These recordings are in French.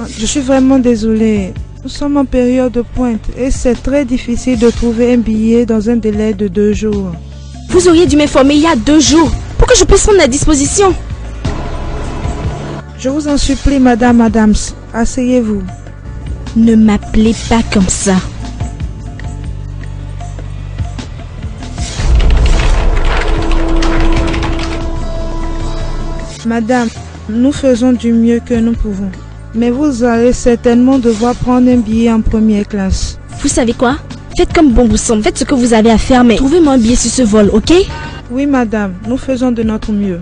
Je suis vraiment désolée. Nous sommes en période de pointe et c'est très difficile de trouver un billet dans un délai de 2 jours. Vous auriez dû m'informer il y a 2 jours pour que je puisse prendre la disposition. Je vous en supplie, Madame Adams, asseyez-vous. Ne m'appelez pas comme ça. Madame, nous faisons du mieux que nous pouvons. Mais vous allez certainement devoir prendre un billet en première classe. Vous savez quoi? Faites comme bon vous semble. Faites ce que vous avez à faire, mais trouvez-moi un billet sur ce vol, ok? Oui, madame. Nous faisons de notre mieux.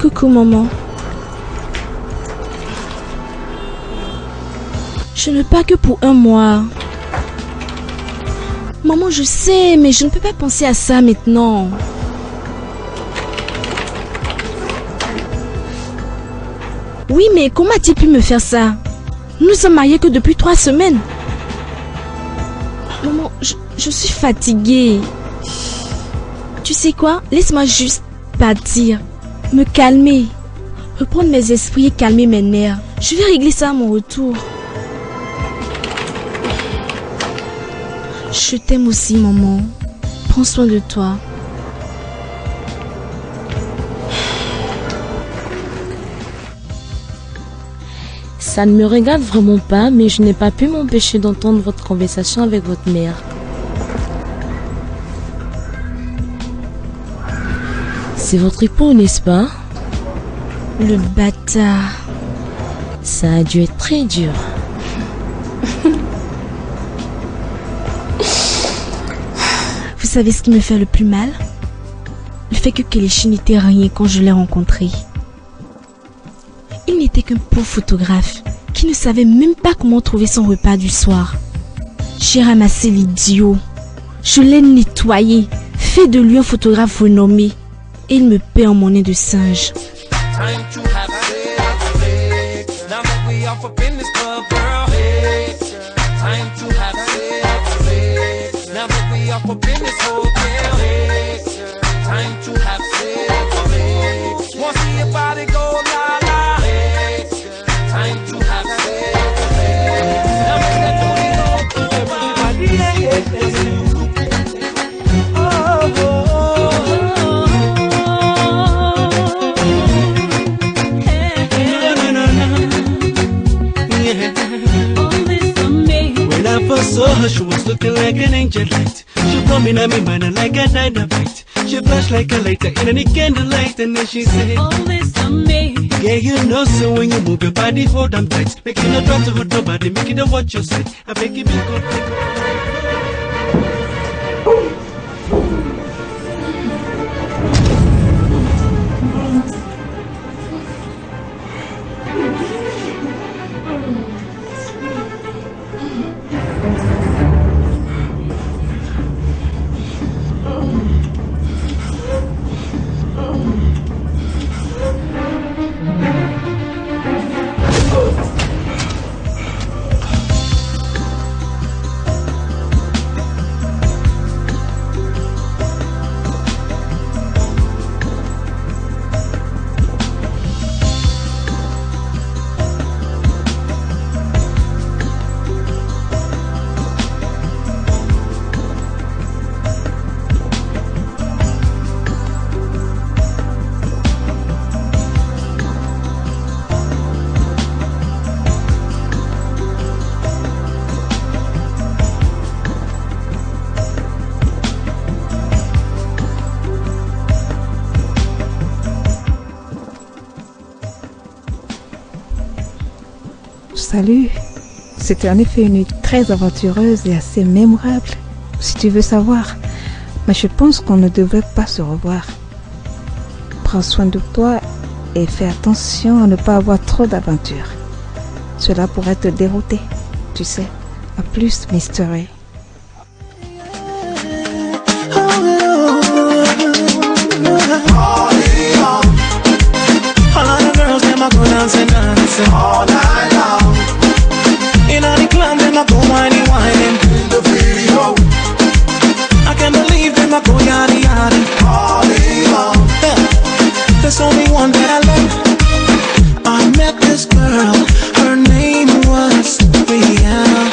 Coucou, maman. Je ne pars que pour 1 mois. Maman, je sais, mais je ne peux pas penser à ça maintenant. Oui, mais comment a-t-il pu me faire ça? Nous ne sommes mariés que depuis 3 semaines. Maman, je suis fatiguée. Tu sais quoi? Laisse-moi juste partir. Me calmer. Reprendre mes esprits et calmer mes nerfs. Je vais régler ça à mon retour. Je t'aime aussi, maman. Prends soin de toi. Ça ne me regarde vraiment pas, mais je n'ai pas pu m'empêcher d'entendre votre conversation avec votre mère. C'est votre époux, n'est-ce pas? Le bâtard. Ça a dû être très dur. Vous savez ce qui me fait le plus mal? Le fait que Kelechi n'était rien quand je l'ai rencontré. Il n'était qu'un pauvre photographe qui ne savait même pas comment trouver son repas du soir. J'ai ramassé l'idiot. Je l'ai nettoyé, fait de lui un photographe renommé. Et il me paie en monnaie de singe. Saw her, she was looking like an angel light. She brought me my mind like a dynamite. She flashed like a lighter in any candlelight, and then she said, all this on me. Yeah, you know, so when you move your body, hold them tight. Making a try to hurt nobody, make it watch your side. I beg you, be good. Salut, c'était en effet une nuit très aventureuse et assez mémorable, si tu veux savoir. Mais je pense qu'on ne devrait pas se revoir. Prends soin de toi et fais attention à ne pas avoir trop d'aventures. Cela pourrait te dérouter, tu sais. À plus, Mystery. All night long. In all the club, them I go whining, whining. In the video, I can't believe them I go yaddy, yaddy. All day long. There's only one that I love. I met this girl, her name was Rihanna.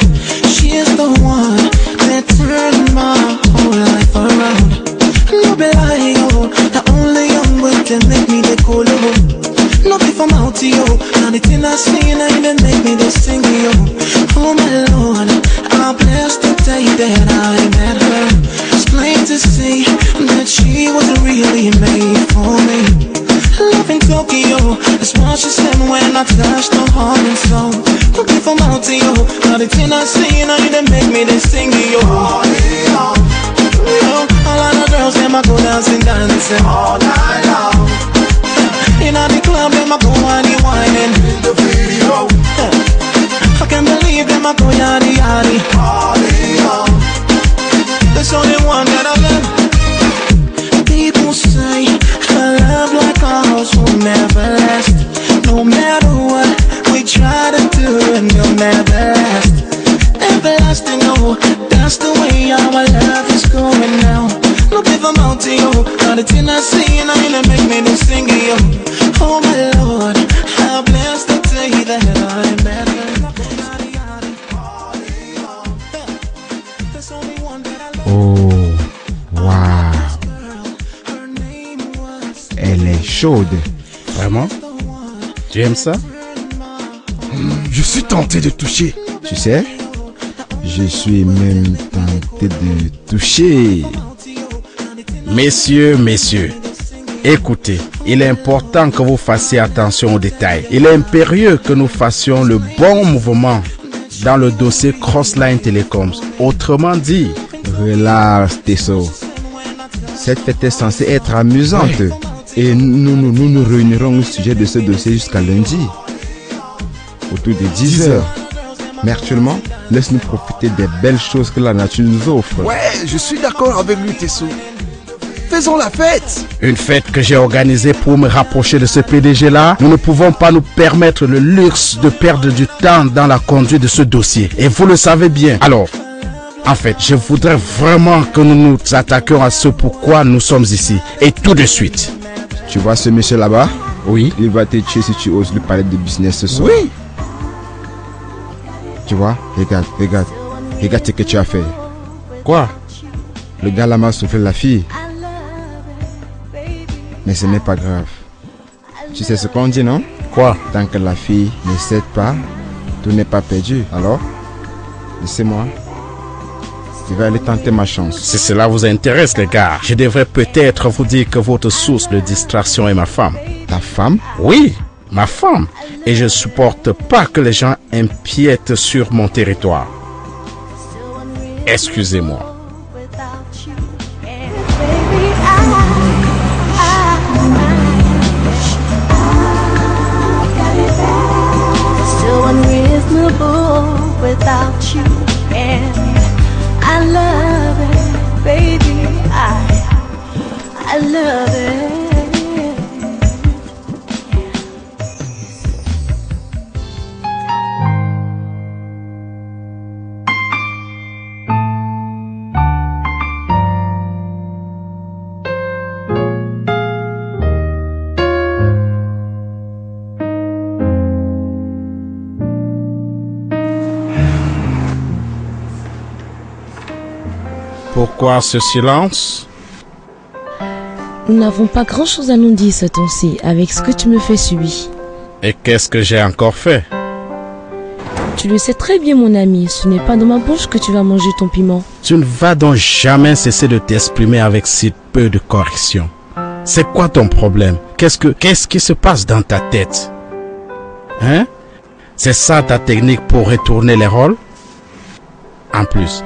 She is the one that turned my whole life around. No be lie, yo, the only young boy that make me the cool, no be from out to yo. Now the thing I see, now they make me this sing, yo. Oh my Lord, I'm blessed the day that I met her. It's plain to see that she was really made for me. Love in Tokyo, that's what she said when I touched her heart and soul. Don't be from out to yo. Now the thing I see, now they make me this sing, yo. All of the girls, them I go dancing all night long. In the club, them I go whining. In the video, I can't believe them I go yaddy. There's only one that I love. People say a love like ours will never last. No matter what we try to do, and you'll never last. Everlasting, no, that's the way our love is going now. No give them out to you. Now the thing I see, and I make me this sing yo. Oh my Lord, how blessed the day that I met her. Oh, wow. Elle est chaude. Vraiment? Tu aimes ça? Je suis tenté de toucher. Tu sais, je suis même tenté de toucher. Messieurs, écoutez, il est important que vous fassiez attention aux détails. Il est impérieux que nous fassions le bon mouvement dans le dossier Crossline Telecoms. Autrement dit, relax, Tesso. Cette fête est censée être amusante. Oui. Et nous nous réunirons au sujet de ce dossier jusqu'à lundi, autour de 10 heures. Mais actuellement, laisse-nous profiter des belles choses que la nature nous offre. Ouais, je suis d'accord avec lui, Tesso. Faisons la fête. Une fête que j'ai organisée pour me rapprocher de ce PDG-là. Nous ne pouvons pas nous permettre le luxe de perdre du temps dans la conduite de ce dossier. Et vous le savez bien. Alors, en fait, je voudrais vraiment que nous nous attaquions à ce pourquoi nous sommes ici. Et tout de suite. Tu vois ce monsieur là-bas? Oui. Il va te tuer si tu oses lui parler de business ce soir. Oui. Tu vois? Regarde ce que tu as fait. Quoi? Le gars là m'a soufflé la fille. Mais ce n'est pas grave. Tu sais ce qu'on dit, non? Quoi? Tant que la fille ne cède pas, tout n'est pas perdu. Alors, laissez-moi. Je vais aller tenter ma chance. Si cela vous intéresse, les gars, je devrais peut-être vous dire que votre source de distraction est ma femme. Ta femme? Oui, ma femme. Et je ne supporte pas que les gens empiètent sur mon territoire. Excusez-moi. Without you, and I love it, baby. I love it. Pourquoi ce silence? Nous n'avons pas grand-chose à nous dire ce temps-ci avec ce que tu me fais subir. Et qu'est-ce que j'ai encore fait? Tu le sais très bien, mon ami, ce n'est pas dans ma bouche que tu vas manger ton piment. Tu ne vas donc jamais cesser de t'exprimer avec si peu de correction. C'est quoi ton problème? Qu'est-ce qui se passe dans ta tête? Hein? C'est ça ta technique pour retourner les rôles? En plus,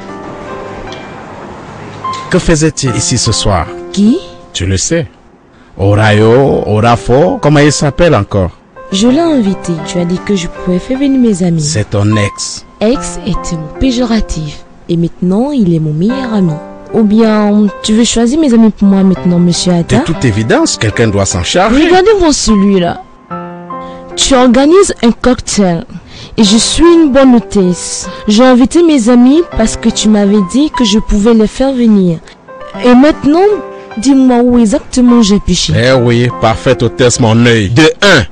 que faisait-il ici ce soir? Qui? Tu le sais. Orayo, Orafo, comment il s'appelle encore? Je l'ai invité. Tu as dit que je pouvais faire venir mes amis. C'est ton ex. Ex était mon péjoratif. Et maintenant, il est mon meilleur ami. Ou bien, tu veux choisir mes amis pour moi maintenant, monsieur Atta? De toute évidence, quelqu'un doit s'en charger. Regardez-moi celui-là. Tu organises un cocktail. Et je suis une bonne hôtesse. J'ai invité mes amis parce que tu m'avais dit que je pouvais les faire venir. Et maintenant, Dis-moi où exactement j'ai péché. Eh oui, parfaite hôtesse, mon œil. De 1,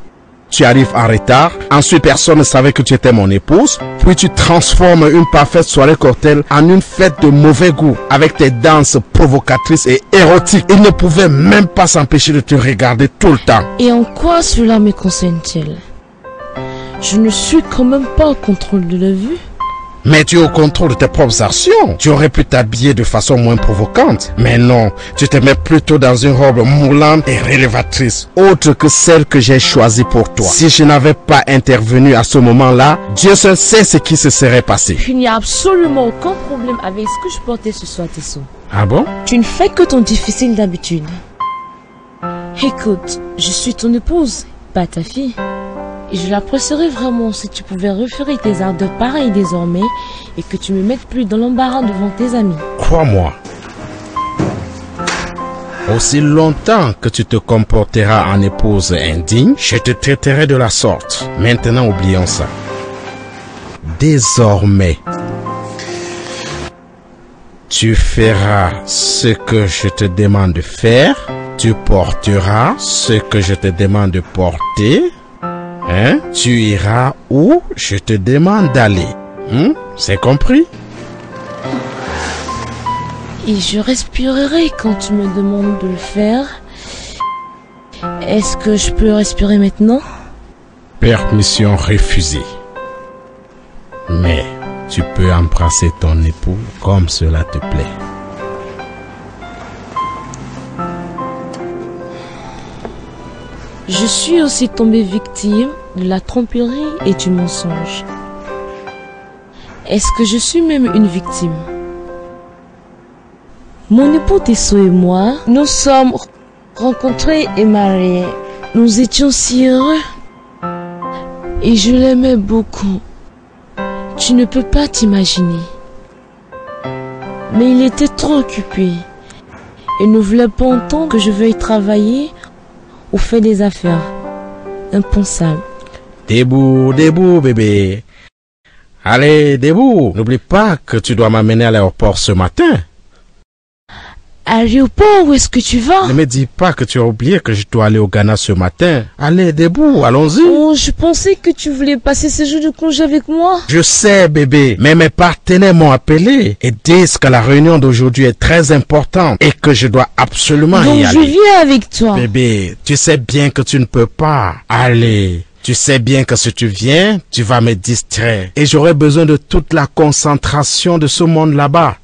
tu arrives en retard. Ensuite, personne ne savait que tu étais mon épouse. Puis tu transformes une parfaite soirée cocktail en une fête de mauvais goût avec tes danses provocatrices et érotiques. Il ne pouvait même pas s'empêcher de te regarder tout le temps. Et en quoi cela me concerne-t-il? Je ne suis quand même pas au contrôle de la vue. Mais tu es au contrôle de tes propres actions. Tu aurais pu t'habiller de façon moins provocante. Mais non, tu te mets plutôt dans une robe moulante et révélatrice, autre que celle que j'ai choisie pour toi. Si je n'avais pas intervenu à ce moment-là, Dieu seul sait ce qui se serait passé. Il n'y a absolument aucun problème avec ce que je portais ce soir, Tessot. Ah bon? Tu ne fais que ton difficile d'habitude. Écoute, je suis ton épouse, pas ta fille. Et je l'apprécierais vraiment si tu pouvais refaire tes ardeurs pareilles désormais et que tu me mettes plus dans l'embarras devant tes amis. Crois-moi, aussi longtemps que tu te comporteras en épouse indigne, je te traiterai de la sorte. Maintenant, oublions ça. Désormais, tu feras ce que je te demande de faire, tu porteras ce que je te demande de porter, hein? Tu iras où je te demande d'aller. C'est compris? Et je respirerai quand tu me demandes de le faire. Est-ce que je peux respirer maintenant? Permission refusée. Mais tu peux embrasser ton époux comme cela te plaît. Je suis aussi tombée victime de la tromperie et du mensonge. Est-ce que je suis même une victime? Mon époux Tessot et moi, nous sommes rencontrés et mariés. Nous étions si heureux. Et je l'aimais beaucoup. Tu ne peux pas t'imaginer. Mais il était trop occupé. Et ne voulait pas entendre que je veuille travailler ou faire des affaires. Impensable. Debout, debout, bébé. Allez, debout. N'oublie pas que tu dois m'amener à l'aéroport ce matin. À l'aéroport, où est-ce que tu vas? Ne me dis pas que tu as oublié que je dois aller au Ghana ce matin. Allez, debout, allons-y. Oh, je pensais que tu voulais passer ce jour de congé avec moi. Je sais, bébé, mais mes partenaires m'ont appelé et disent que la réunion d'aujourd'hui est très importante et que je dois absolument y aller. Donc je viens avec toi. Bébé, tu sais bien que tu ne peux pas. Allez. Tu sais bien que si tu viens, tu vas me distraire. Et j'aurai besoin de toute la concentration de ce monde là-bas.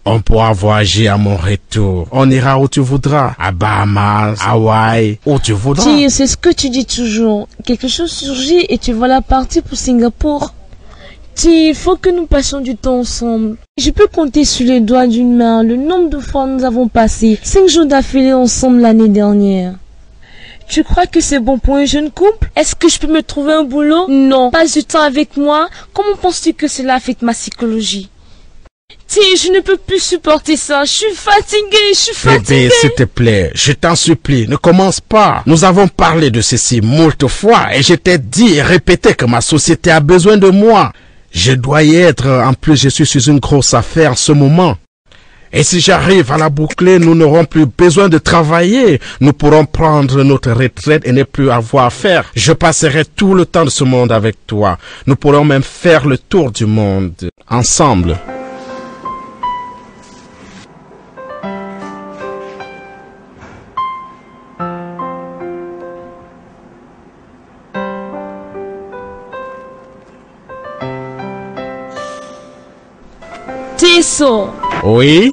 On pourra voyager à mon retour. On ira où tu voudras. À Bahamas, Hawaï, où tu voudras. Tiens, c'est ce que tu dis toujours. Quelque chose surgit et tu voilà partir pour Singapour. Tiens, il faut que nous passions du temps ensemble. Je peux compter sur les doigts d'une main le nombre de fois nous avons passé 5 jours d'affilée ensemble l'année dernière. Tu crois que c'est bon pour un jeune couple? Est-ce que je peux me trouver un boulot? Non. Passe du temps avec moi. Comment penses-tu que cela affecte ma psychologie? Tiens, je ne peux plus supporter ça. Je suis fatiguée, Bébé, s'il te plaît, je t'en supplie, ne commence pas. Nous avons parlé de ceci moult fois et je t'ai dit et répété que ma société a besoin de moi. Je dois y être. En plus, je suis sur une grosse affaire en ce moment. Et si j'arrive à la boucler, nous n'aurons plus besoin de travailler. Nous pourrons prendre notre retraite et ne plus avoir à faire. Je passerai tout le temps de ce monde avec toi. Nous pourrons même faire le tour du monde ensemble. Tessot. Oui?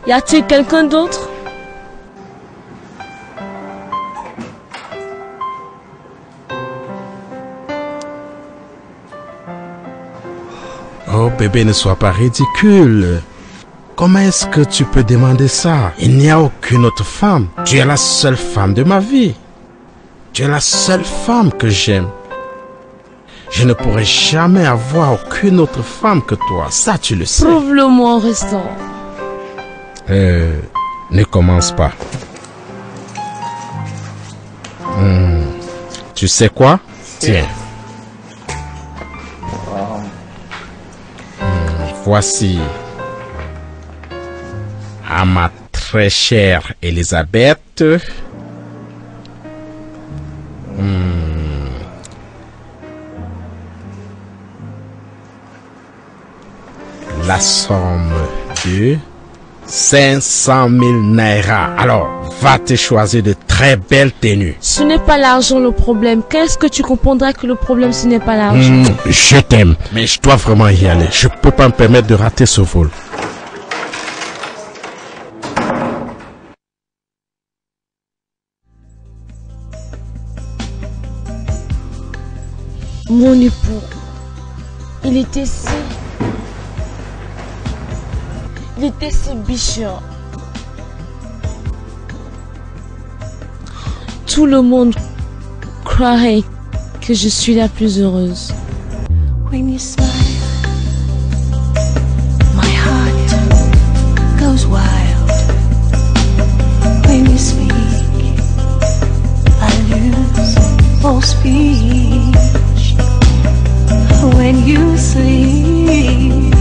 Y a-t-il quelqu'un d'autre? Oh bébé, ne sois pas ridicule. Comment est-ce que tu peux demander ça? Il n'y a aucune autre femme. Tu es la seule femme de ma vie. Tu es la seule femme que j'aime. Je ne pourrai jamais avoir aucune autre femme que toi. Ça, tu le sais. Prouve-le-moi en restant. Ne commence pas. Tu sais quoi? Tiens. Voici. À ma très chère Elisabeth. La somme de 500 000 naira. Alors, va te choisir de très belles tenues. Ce n'est pas l'argent le problème. Qu'est-ce que tu comprendras que le problème ce n'est pas l'argent? Je t'aime, mais je dois vraiment y aller. Je peux pas me permettre de rater ce vol. Mon époux, il était si bichon. Tout le monde croirait que je suis la plus heureuse. When you smile, my heart goes wild. When you speak, I lose all speech. When you sleep,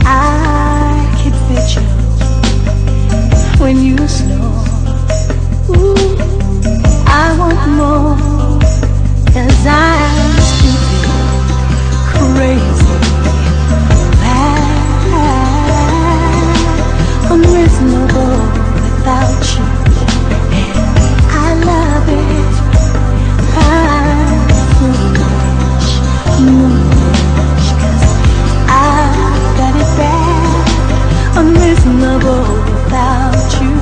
I can picture. When you snore, ooh, I want more. 'Cause I'm stupid, crazy, bad, unreasonable without you. And I love it. I'm foolish, 'cause I've got it bad, unreasonable without you.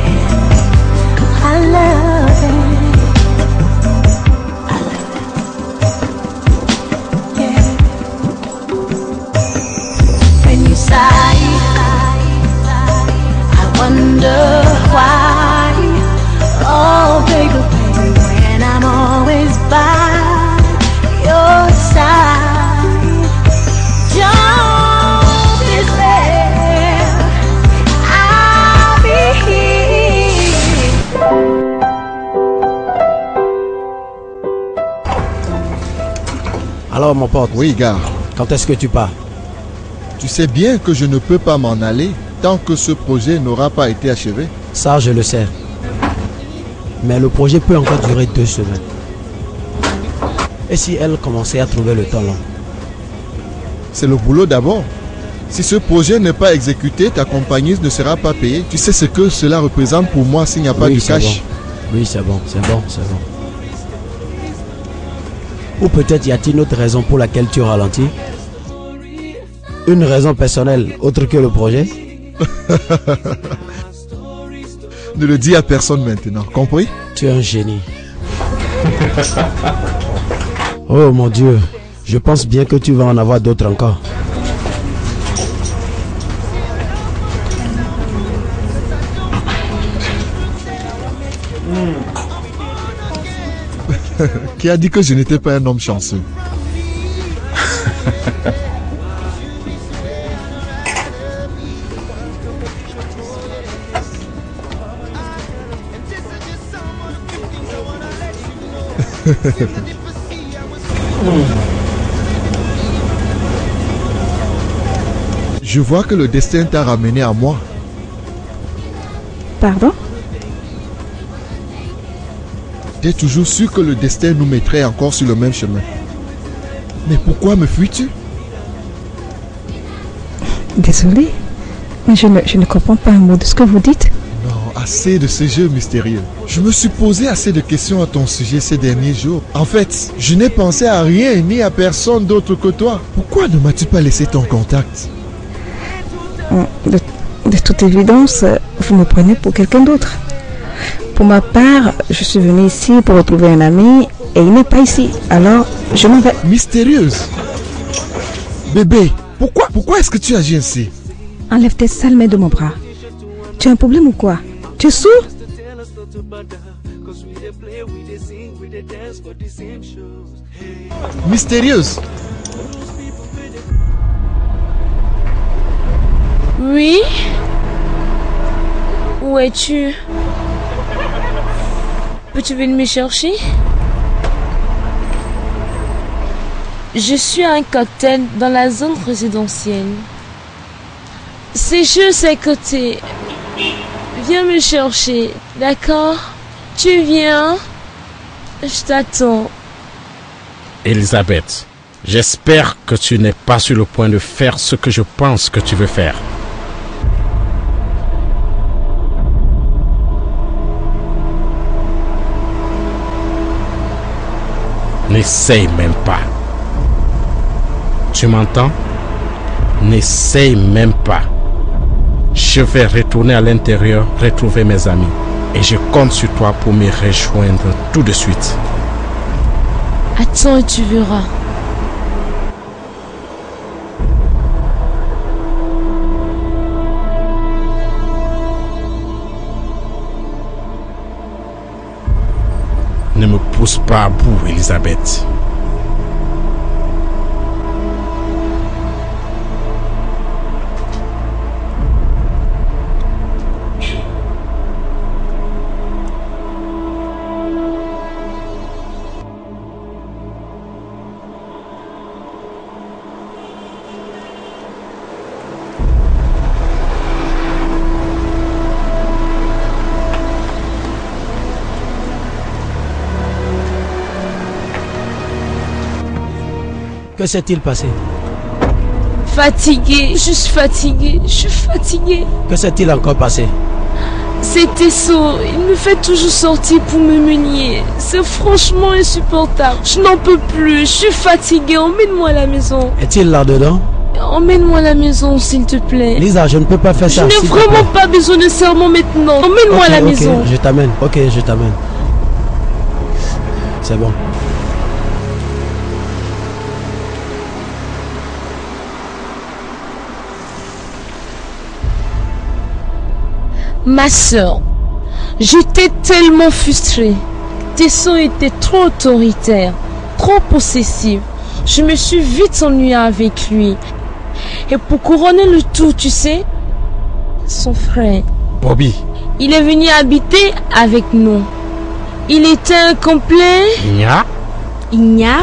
And I love it. I wonder why. Oh, baby, baby, when I'm always by your side. Don't despair, I'll be here. Alors, mon pote. Oui, gars. Quand est-ce que tu pars? Tu sais bien que je ne peux pas m'en aller tant que ce projet n'aura pas été achevé. Ça, je le sais. Mais le projet peut encore durer 2 semaines. Et si elle commençait à trouver le temps long? C'est le boulot d'abord. Si ce projet n'est pas exécuté, ta compagnie ne sera pas payée. Tu sais ce que cela représente pour moi s'il n'y a pas de cash. Bon. Oui, c'est bon, c'est bon, c'est bon. Ou peut-être y a-t-il une autre raison pour laquelle tu ralentis? Une raison personnelle autre que le projet? Ne le dis à personne maintenant, compris? Tu es un génie. Oh mon Dieu, je pense bien que tu vas en avoir d'autres encore. Qui a dit que je n'étais pas un homme chanceux? Je vois que le destin t'a ramené à moi. Pardon? J'ai toujours su que le destin nous mettrait encore sur le même chemin. Mais pourquoi me fuis-tu? Désolée, mais je ne comprends pas un mot de ce que vous dites. Non, assez de ce jeu mystérieux. Je me suis posé assez de questions à ton sujet ces derniers jours. En fait, je n'ai pensé à rien ni à personne d'autre que toi. Pourquoi ne m'as-tu pas laissé ton contact? De toute évidence, vous me prenez pour quelqu'un d'autre. Pour ma part, je suis venue ici pour retrouver un ami et il n'est pas ici. Alors, je m'en vais. Mystérieuse. Bébé, pourquoi est-ce que tu agis ainsi? Enlève tes sales mains de mon bras. Tu as un problème ou quoi? Tu es sourd? Mystérieuse. Oui? Où es-tu? Peux-tu venir me chercher? Je suis à un cocktail dans la zone résidentielle. C'est juste à côté. Viens me chercher, d'accord? Tu viens? Je t'attends. Elisabeth, j'espère que tu n'es pas sur le point de faire ce que je pense que tu veux faire. N'essaye même pas. Tu m'entends? N'essaye même pas. Je vais retourner à l'intérieur, retrouver mes amis. Et je compte sur toi pour me rejoindre tout de suite. Attends et tu verras. Ne me pousse pas à bout, Elisabeth. Que s'est-il passé? Fatiguée, je suis fatiguée, je suis fatiguée. Que s'est-il encore passé? C'est Tesso, il me fait toujours sortir pour me meunier. C'est franchement insupportable. Je n'en peux plus, je suis fatiguée, emmène-moi à la maison. Est-il là-dedans? Emmène-moi à la maison, s'il te plaît. Lisa, je ne peux pas faire ça. Je n'ai vraiment pas besoin de serment maintenant. Emmène-moi à la maison. Je t'amène. Ok, je t'amène. C'est bon. Ma sœur, j'étais tellement frustrée. Tesso était trop autoritaire, trop possessif. Je me suis vite ennuyée avec lui. Et pour couronner le tout, tu sais, son frère, Bobby. il est venu habiter avec nous. Il était incomplet. Nya. Igna?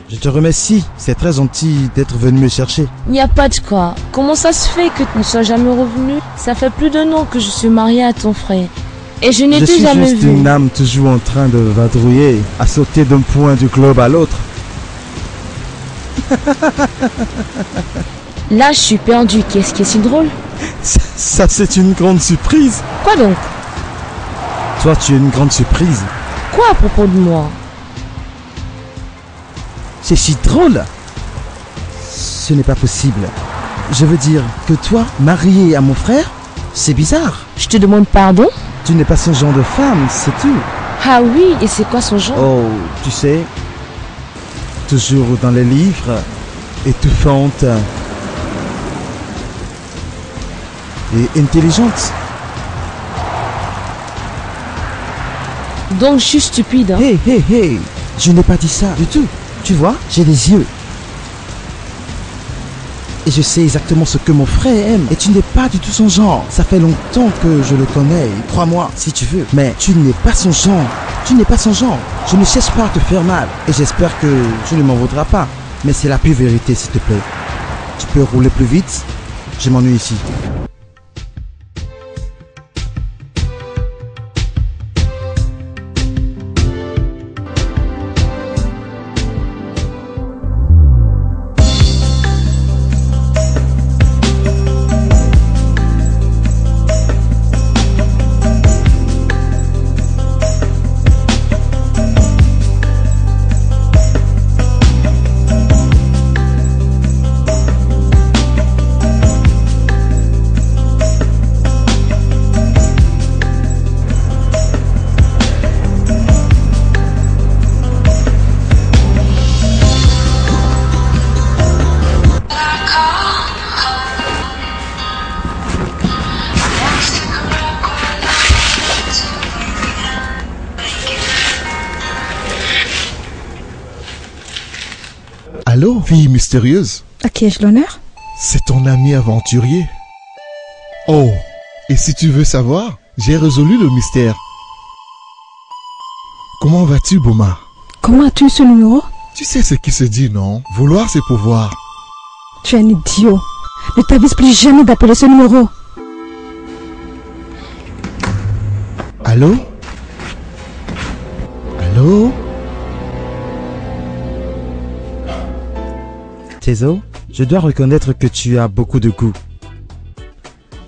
Je te remercie, c'est très gentil d'être venu me chercher. Il n'y a pas de quoi. Comment ça se fait que tu ne sois jamais revenu? Ça fait plus d'1 an que je suis mariée à ton frère. Et je n'ai Je suis jamais juste vu. une âme toujours en train de vadrouiller, à sauter d'un point du globe à l'autre. Là, je suis perdue. Qu'est-ce qui est si drôle? Ça, c'est une grande surprise. Quoi donc? Toi, tu es une grande surprise. Quoi à propos de moi? C'est si drôle. Ce n'est pas possible. Je veux dire que toi, marié à mon frère, c'est bizarre. Je te demande pardon? Tu n'es pas ce genre de femme, c'est tout. Ah oui, et c'est quoi son genre? Oh, tu sais, toujours dans les livres, étouffante et intelligente. Donc je suis stupide, hein? Hey, hey, hey, je n'ai pas dit ça du tout. Tu vois, j'ai des yeux. Et je sais exactement ce que mon frère aime. Et tu n'es pas du tout son genre. Ça fait longtemps que je le connais. Crois-moi, si tu veux. Mais tu n'es pas son genre. Tu n'es pas son genre. Je ne cherche pas à te faire mal. Et j'espère que tu ne m'en voudras pas. Mais c'est la pure vérité, s'il te plaît. Tu peux rouler plus vite. Je m'ennuie ici. Allô, fille mystérieuse? À qui ai-je l'honneur? C'est ton ami aventurier. Oh, et si tu veux savoir, j'ai résolu le mystère. Comment vas-tu, Boma? Comment as-tu ce numéro? Tu sais ce qui se dit, non? Vouloir, c'est pouvoir. Tu es un idiot. Ne t'avise plus jamais d'appeler ce numéro. Allô? Allô? Tezo, je dois reconnaître que tu as beaucoup de goût.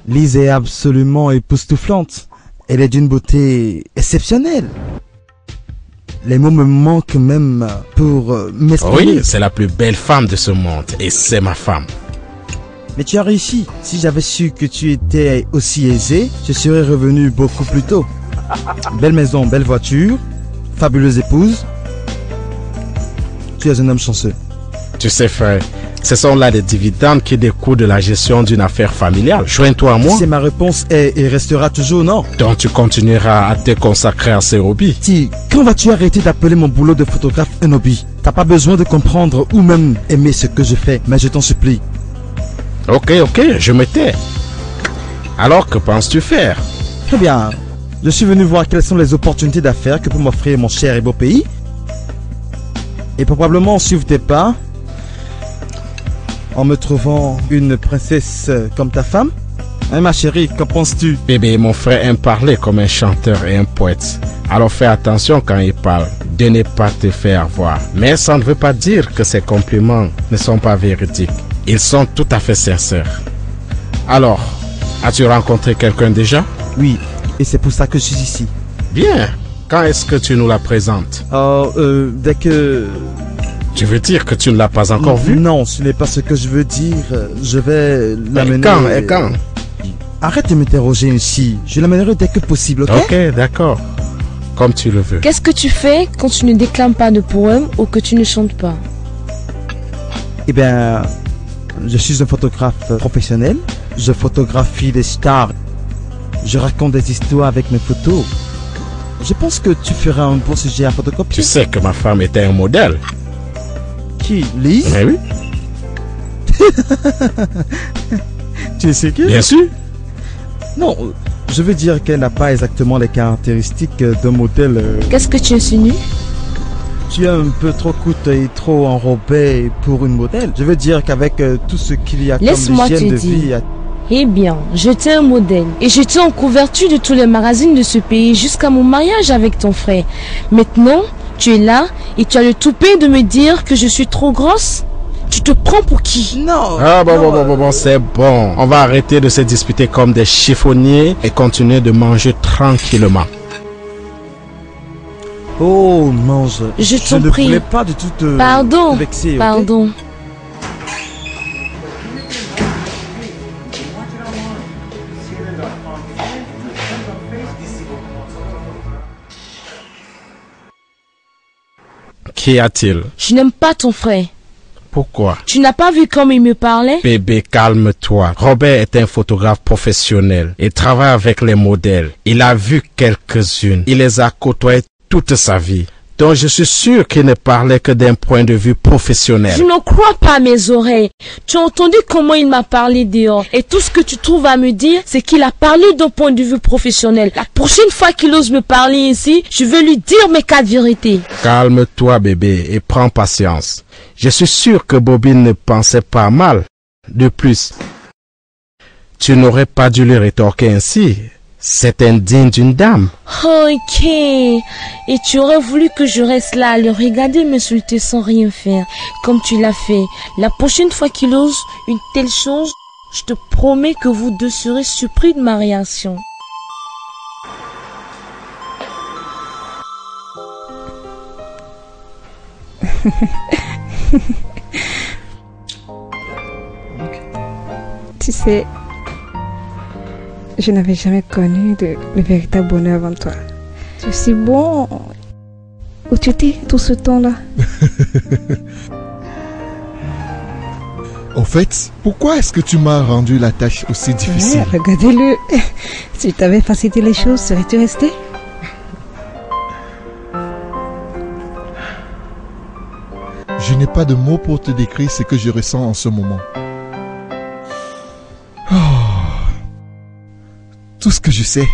Lise est absolument époustouflante. Elle est d'une beauté exceptionnelle. Les mots me manquent même pour m'exprimer. Oui, c'est la plus belle femme de ce monde et c'est ma femme. Mais tu as réussi. Si j'avais su que tu étais aussi aisé, je serais revenu beaucoup plus tôt. Belle maison, belle voiture, fabuleuse épouse. Tu es un homme chanceux. Tu sais, frère, ce sont là des dividendes qui découlent de la gestion d'une affaire familiale. Joins-toi à moi. Si ma réponse est et restera toujours non. Donc tu continueras à te consacrer à ces hobbies. Si, quand vas-tu arrêter d'appeler mon boulot de photographe un hobby? T'as pas besoin de comprendre ou même aimer ce que je fais, mais je t'en supplie. Ok, je me tais. Alors que penses-tu faire? Très bien. Je suis venu voir quelles sont les opportunités d'affaires que peut m'offrir mon cher et beau pays. Et probablement suivre tes pas en me trouvant une princesse comme ta femme. Hein, ma chérie, qu'en penses-tu? Bébé, mon frère aime parler comme un chanteur et un poète. Alors fais attention quand il parle, de ne pas te faire voir. Mais ça ne veut pas dire que ses compliments ne sont pas véridiques. Ils sont tout à fait sincères. Alors, as-tu rencontré quelqu'un déjà? Oui, et c'est pour ça que je suis ici. Bien. Quand est-ce que tu nous la présentes? Dès que... Tu veux dire que tu ne l'as pas encore vue? Non, ce n'est pas ce que je veux dire. Je vais l'amener... Et quand? Arrête de m'interroger ainsi. Je l'amènerai dès que possible, ok? Ok, d'accord. Comme tu le veux. Qu'est-ce que tu fais quand tu ne déclames pas de poème ou que tu ne chantes pas? Eh bien, je suis un photographe professionnel. Je photographie des stars. Je raconte des histoires avec mes photos. Je pense que tu feras un bon sujet à photocopier. Tu sais que ma femme était un modèle. Qui? Lise? Mais oui. Tu es sérieux? Bien sûr. Non, je veux dire qu'elle n'a pas exactement les caractéristiques d'un modèle. Qu'est-ce que tu insinues? Tu es un peu trop courte et trop enrobée pour une modèle. Je veux dire qu'avec tout ce qu'il y a comme hygiène de vie... Eh bien, j'étais un modèle et j'étais en couverture de tous les magazines de ce pays jusqu'à mon mariage avec ton frère. Maintenant, tu es là et tu as le toupet de me dire que je suis trop grosse? Tu te prends pour qui? Non. Ah bon, c'est bon. On va arrêter de se disputer comme des chiffonniers et continuer de manger tranquillement. Oh, mange. Je t'en ne prie. voulais pas du tout te vexer, ok? Pardon. Qu'y a-t-il? Je n'aime pas ton frère. Pourquoi? Tu n'as pas vu comme il me parlait? Bébé, calme-toi. Robert est un photographe professionnel. Il travaille avec les modèles. Il a vu quelques-unes. Il les a côtoyées toute sa vie. Donc je suis sûr qu'il ne parlait que d'un point de vue professionnel. Je ne crois pas à mes oreilles. Tu as entendu comment il m'a parlé dehors. Et tout ce que tu trouves à me dire, c'est qu'il a parlé d'un point de vue professionnel. La prochaine fois qu'il ose me parler ici, je vais lui dire mes 4 vérités. Calme-toi bébé et prends patience. Je suis sûr que Bobby ne pensait pas mal. De plus, tu n'aurais pas dû lui rétorquer ainsi. C'est indigne d'une dame. Ok. Et tu aurais voulu que je reste là à le regarder m'insulter sans rien faire, comme tu l'as fait. La prochaine fois qu'il ose une telle chose, je te promets que vous deux serez surpris de ma réaction. Tu sais, je n'avais jamais connu le véritable bonheur avant toi. C'est si bon. Où tu étais tout ce temps-là? Au fait, pourquoi est-ce que tu m'as rendu la tâche aussi difficile? Ouais, regardez-le. Si tu avais facilité les choses, serais-tu resté? Je n'ai pas de mots pour te décrire ce que je ressens en ce moment. Oh. Tout ce que je sais,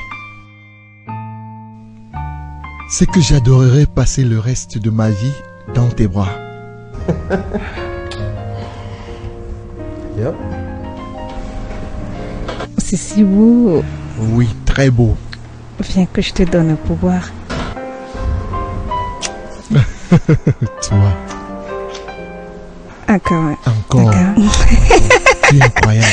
c'est que j'adorerais passer le reste de ma vie dans tes bras. Yep. C'est si beau. Oui, très beau. Viens que je te donne un pouvoir. Toi. Encore. Encore. Tu es incroyable.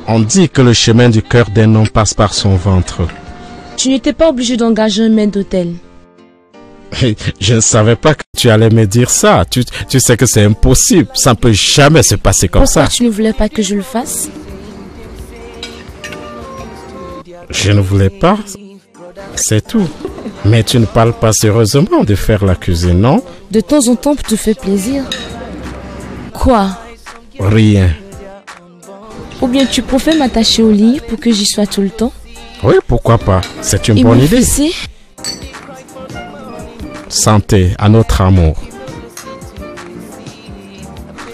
On dit que le chemin du cœur d'un homme passe par son ventre. Tu n'étais pas obligé d'engager un maître d'hôtel. Je ne savais pas que tu allais me dire ça. Tu sais que c'est impossible. Ça ne peut jamais se passer comme Pourquoi ça. tu ne voulais pas que je le fasse? Je ne voulais pas. C'est tout. Mais tu ne parles pas sérieusement de faire la cuisine, non? De temps en temps pour te faire plaisir. Quoi? Rien. Ou bien tu préfères m'attacher au lit pour que j'y sois tout le temps? Oui, pourquoi pas? C'est une Et bonne mon idée. fessé? Santé à notre amour.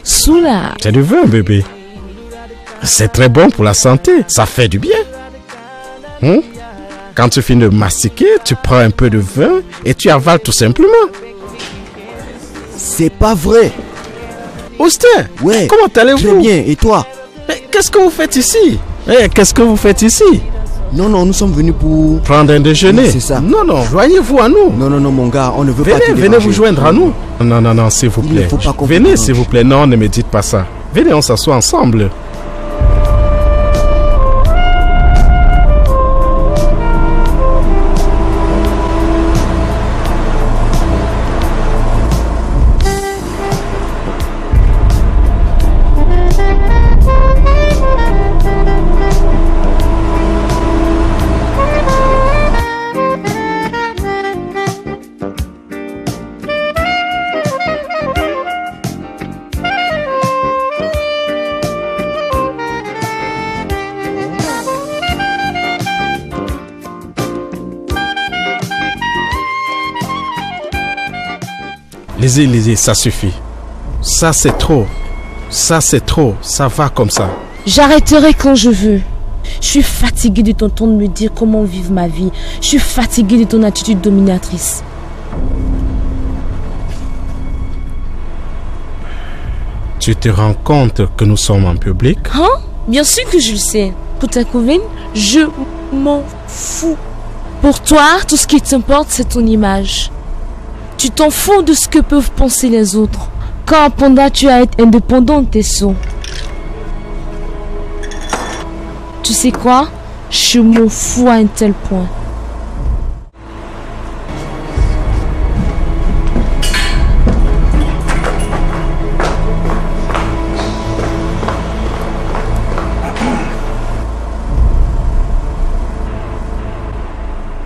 Soula. C'est du vin, bébé. C'est très bon pour la santé. Ça fait du bien. Quand tu finis de mastiquer, tu prends un peu de vin et tu avales tout simplement. C'est pas vrai. Austin, ouais, comment allez-vous? Très bien, et toi? Qu'est-ce que vous faites ici? Qu'est-ce que vous faites ici? Non, nous sommes venus pour... prendre un déjeuner. Oui, c'est ça. Non, joignez-vous à nous. Non, mon gars, on ne veut pas te déranger. Venez vous joindre à nous. Non, s'il vous plaît. Il ne faut pas qu'on venez, vous s'il vous plaît. Non, ne me dites pas ça. Venez, on s'assoit ensemble. Lisez, ça suffit. Ça c'est trop. Ça va comme ça. J'arrêterai quand je veux. Je suis fatiguée de t'entendre me dire comment vivre ma vie. Je suis fatiguée de ton attitude dominatrice. Tu te rends compte que nous sommes en public? Hein? Bien sûr que je le sais. Pour ta cousine, je m'en fous. Pour toi, tout ce qui t'importe, c'est ton image. Tu t'en fous de ce que peuvent penser les autres. Quand apprendras-tu à être indépendante, Tesso? Tu sais quoi? Je m'en fous à un tel point.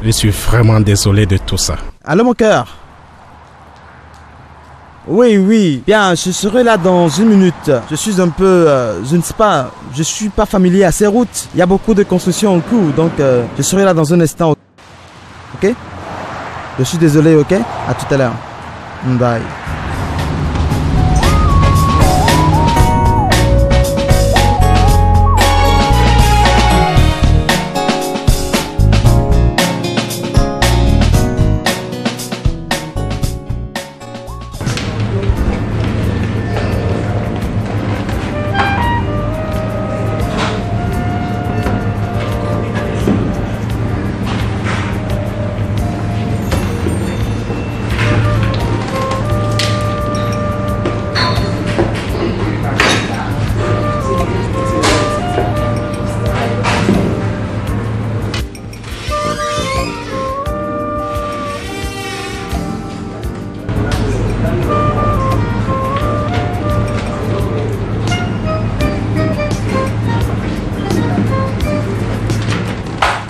Je suis vraiment désolé de tout ça. Allô mon cœur? Oui, bien, je serai là dans 1 minute. Je suis un peu, je ne sais pas, je suis pas familier à ces routes. Il y a beaucoup de constructions en cours, donc je serai là dans un instant. Ok? Je suis désolé, ok? À tout à l'heure. Bye.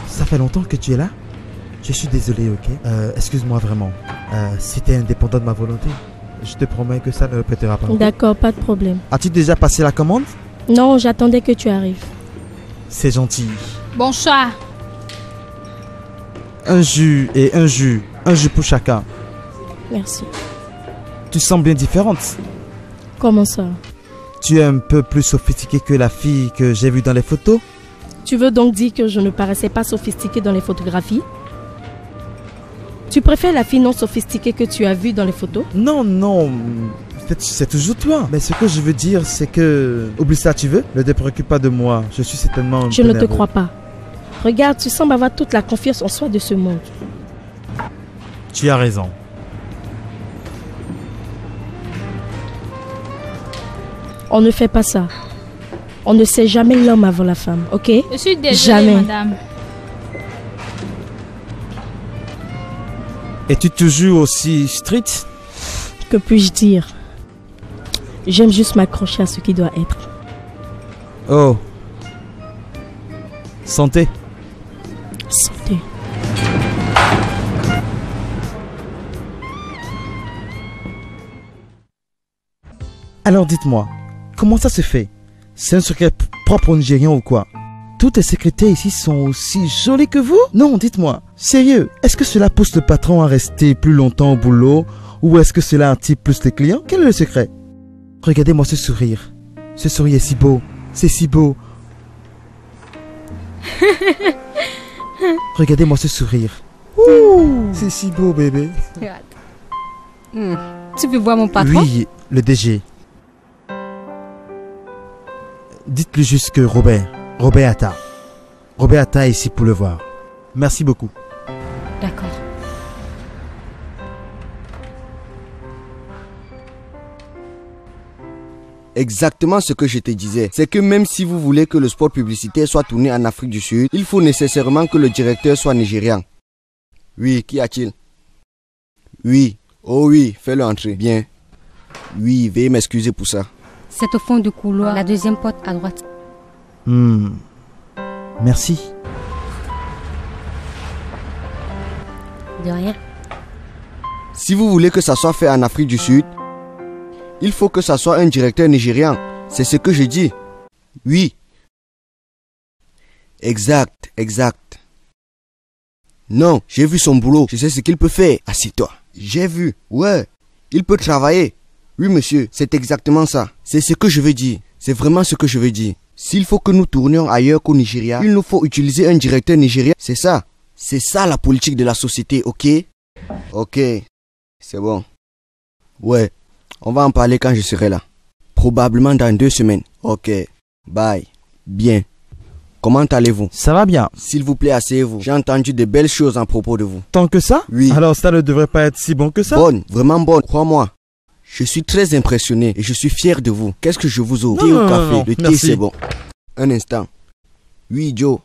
Ça fait longtemps que tu es là? Je suis désolé, ok? Excuse-moi vraiment. C'était indépendant de ma volonté. Je te promets que ça ne répétera pas. D'accord, pas de problème. As-tu déjà passé la commande? Non, j'attendais que tu arrives. C'est gentil. Bonsoir. Un jus et un jus. Un jus pour chacun. Merci. Tu sembles bien différente. Comment ça? Tu es un peu plus sophistiquée que la fille que j'ai vue dans les photos? Tu veux donc dire que je ne paraissais pas sophistiquée dans les photographies? Tu préfères la fille non sophistiquée que tu as vue dans les photos? Non, c'est toujours toi. Mais ce que je veux dire, c'est que... Oublie ça, tu veux? Ne te préoccupe pas de moi. Je suis certainement... Je ne te crois pas. Regarde, tu sembles avoir toute la confiance en soi de ce monde. Tu as raison. On ne fait pas ça. On ne sait jamais l'homme avant la femme, ok? Je suis désolée, jamais. madame. Es-tu toujours aussi street? Que puis-je dire? J'aime juste m'accrocher à ce qui doit être. Oh. Santé. Santé. Alors dites-moi, comment ça se fait? C'est un secret propre aux Nigérians ou quoi? Toutes les secrétaires ici sont aussi jolies que vous? Non, dites-moi, sérieux, est-ce que cela pousse le patron à rester plus longtemps au boulot? Ou est-ce que cela attire plus les clients? Quel est le secret? Regardez-moi ce sourire. Ce sourire est si beau. C'est si beau. Regardez-moi ce sourire. C'est si beau, bébé. Tu veux voir mon patron? Oui, le DG. Dites-lui juste que Robert Atta est ici pour le voir. Merci beaucoup. D'accord. Exactement ce que je te disais. C'est que même si vous voulez que le sport publicitaire soit tourné en Afrique du Sud, il faut nécessairement que le directeur soit nigérian. Oui, qu'y a-t-il? Oui. Oh oui, fais-le entrer. Bien. Oui, veuillez m'excuser pour ça. C'est au fond du couloir, la deuxième porte à droite. Merci. De rien. Si vous voulez que ça soit fait en Afrique du Sud, il faut que ça soit un directeur nigérian. C'est ce que je dis. Oui. Exact. Non, j'ai vu son boulot. Je sais ce qu'il peut faire. Assieds-toi. J'ai vu. Ouais. Il peut travailler. Oui, monsieur. C'est exactement ça. C'est ce que je veux dire. C'est vraiment ce que je veux dire. S'il faut que nous tournions ailleurs qu'au Nigeria, il nous faut utiliser un directeur nigérien. C'est ça. C'est ça la politique de la société, ok? Ok. C'est bon. Ouais. On va en parler quand je serai là. Probablement dans 2 semaines. Ok. Bye. Bien. Comment allez-vous? Ça va bien. S'il vous plaît, asseyez-vous. J'ai entendu de belles choses à propos de vous. Tant que ça? Oui. Alors ça ne devrait pas être si bon que ça? Bonne. Vraiment bonne. Crois-moi. Je suis très impressionné et je suis fier de vous. Qu'est-ce que je vous offre? Thé Non, ou non, café? non, Le thé, merci. c'est bon. Un instant. Oui, Joe.